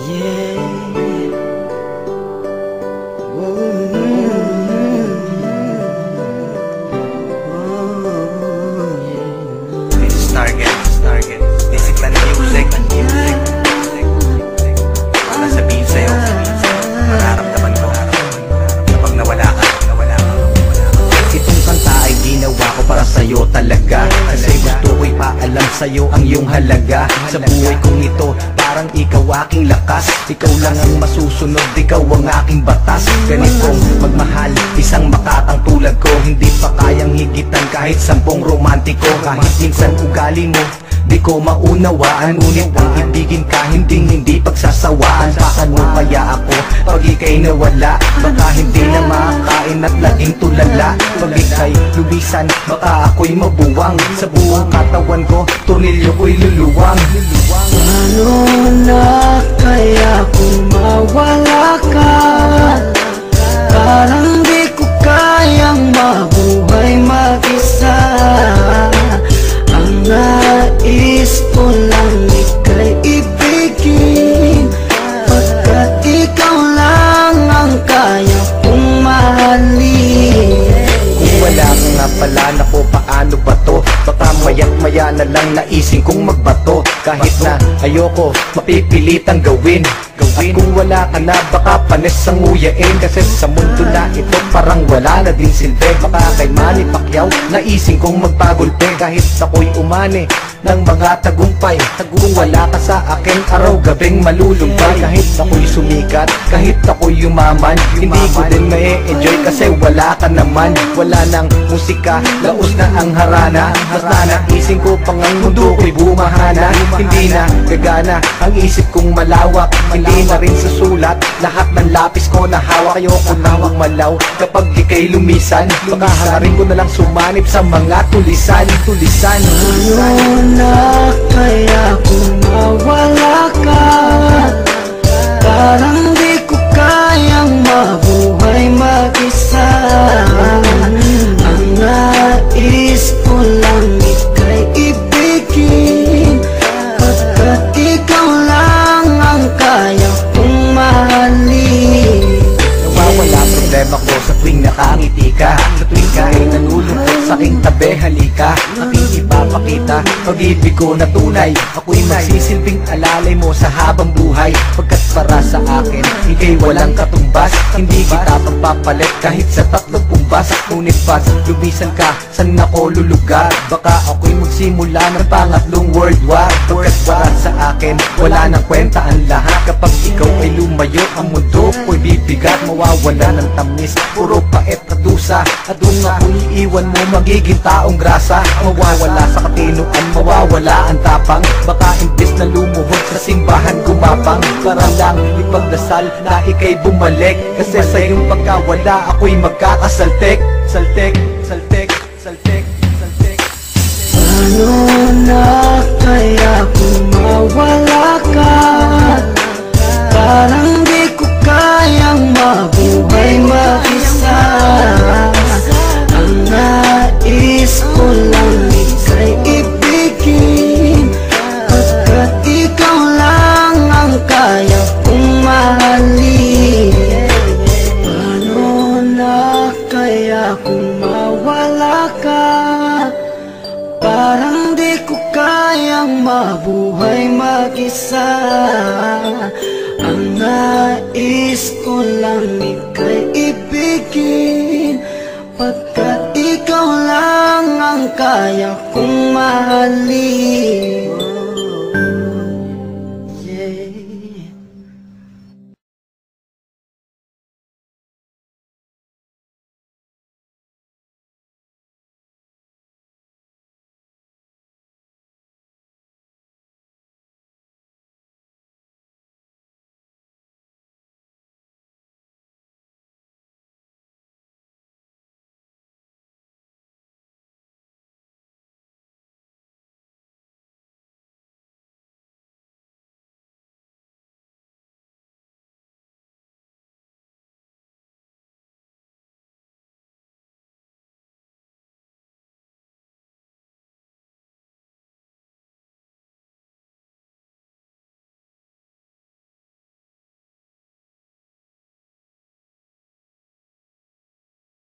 This is Target. Discipline music. Para sabihin sa'yo, mararamdaman ko kapag nawala ka. Itong kanta ay ginawa ko para sa'yo talaga, kasi gusto ko'y paalam sa'yo ang iyong halaga. Sa buhay kong ito, parang ikaw aking lakas. Ikaw lang ang masusunod, ikaw ang aking batas. Ganitong magmahal, isang makatang tulad ko, hindi pa kayang higitan kahit 10 romantiko. Kahit minsan ugali mo di ko maunawaan, ngunit ang ibigin ka hindi pagsasawaan. Paano kaya ako pag ika'y nawala? Baka hindi na makakain at laging tulala. Pag ika'y lumisan, baka ako'y mabuwang. Sa buong katawan ko, tornilyo ko'y luluwang. Paano na kaya kung mawala ka? Parang di ko kayang mabuhay mag-isa. Ang nais ko lang ika'y ibigin, pagkat ikaw lang ang kaya kong mahalin. Kung wala ka nga pala, naku paano ba to? Baka maya't maya na lang naising kong magbato. Kahit na ayoko, mapipilitang gawin. At kung wala ka na, baka panis ang nguyain. Kasi sa mundo na ito, parang wala na din silbi. Baka kay Manny Pacquiao, naising kong magpagulpe. Kahit ako'y umani ng mga tagumpay, kung wala ka sa akin, araw-gabing malulumbay. Kahit ako'y sumikat, kahit ako'y yumaman, hindi ko din ma-enjoy kasi wala ka naman. Wala nang musika, laos na ang harana. Basta naising ko pang ang mundo ko'y bumahana. Hindi na gagana ang isip kong malawak, hindi na rin sa sulat lahat ng lapis ko na hawak. Ayoko nawang malaw kapag ika'y lumisan, baka hangarin ko na lang sumanib sa mga tulisan. Paano na kaya kung mawala ka? Parang di ko kayang mabuhay mag-isa. Ang nais ko lang ika'y ibigin, pagkat ikaw lang ang kaya kong mahalin. Nawawala problema ko sa tuwing nakangiti ka, sa tuwing ka'y nalulungkot sa aking tabi, halika. Aking ipapakita pag-ibig ko na tunay. Ako'y magsisilbing alalay mo sa habang buhay, pagkat para sa akin ika'y walang katumbas. Hindi kita pagpapalit kahit sa 3 pumbas. Ngunit pag lumisan ka, saan ako lulugar? Baka ako'y magsimula ng pangatlong world war. Pagkat para sa akin wala nang kwenta ang lahat. Kapag ikaw ay lumayo, ang mundo ko'y bibigat. Mawawala ng tamis, puro pait at dusa. At kung ako'y iiwan mo, magiging taong grasa. Mawawala sa katinoan, mawawala ang tapang. Baka imbes na lumuhod sa simbahan gumapang, para lang ipagdasal na ika'y bumalik. Kasi sa iyong pagkawala, ako'y magkakasaltek. Saltek. Paano na kaya kung mawala ka? Parang di ko kayang mabuhay mag-isa. Ang nais ko lang ika'y ibigin, pagkat ikaw lang ang kaya kong mahalin. Paano na kaya kung mawala ka? Parang di ko kayang mabuhay mag-isa. Ang nais ko lang ika'y ibigin, pagkat ikaw lang ang kaya kong mahalin.